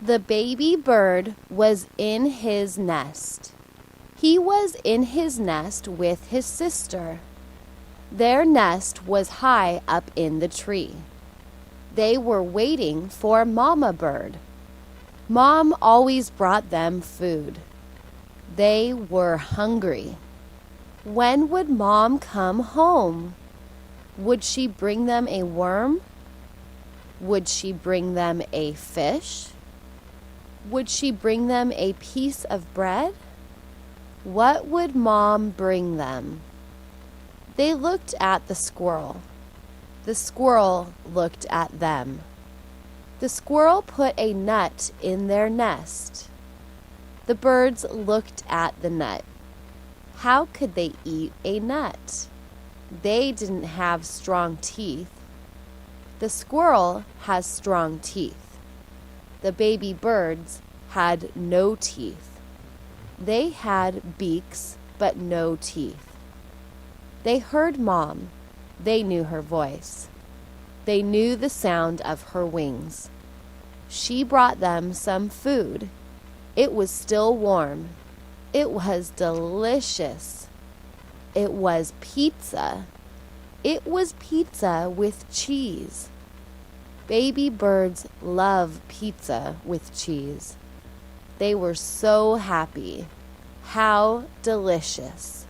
The baby bird was in his nest. He was in his nest with his sister. Their nest was high up in the tree. They were waiting for Mama Bird. Mom always brought them food. They were hungry. When would Mom come home? Would she bring them a worm? Would she bring them a fish? Would she bring them a piece of bread? What would Mom bring them? They looked at the squirrel. The squirrel looked at them. The squirrel put a nut in their nest. The birds looked at the nut. How could they eat a nut? They didn't have strong teeth. The squirrel has strong teeth. The baby birds had no teeth. They had beaks, but no teeth. They heard Mom. They knew her voice. They knew the sound of her wings. She brought them some food. It was still warm. It was delicious. It was pizza. It was pizza with cheese. Baby birds love pizza with cheese. They were so happy. How delicious.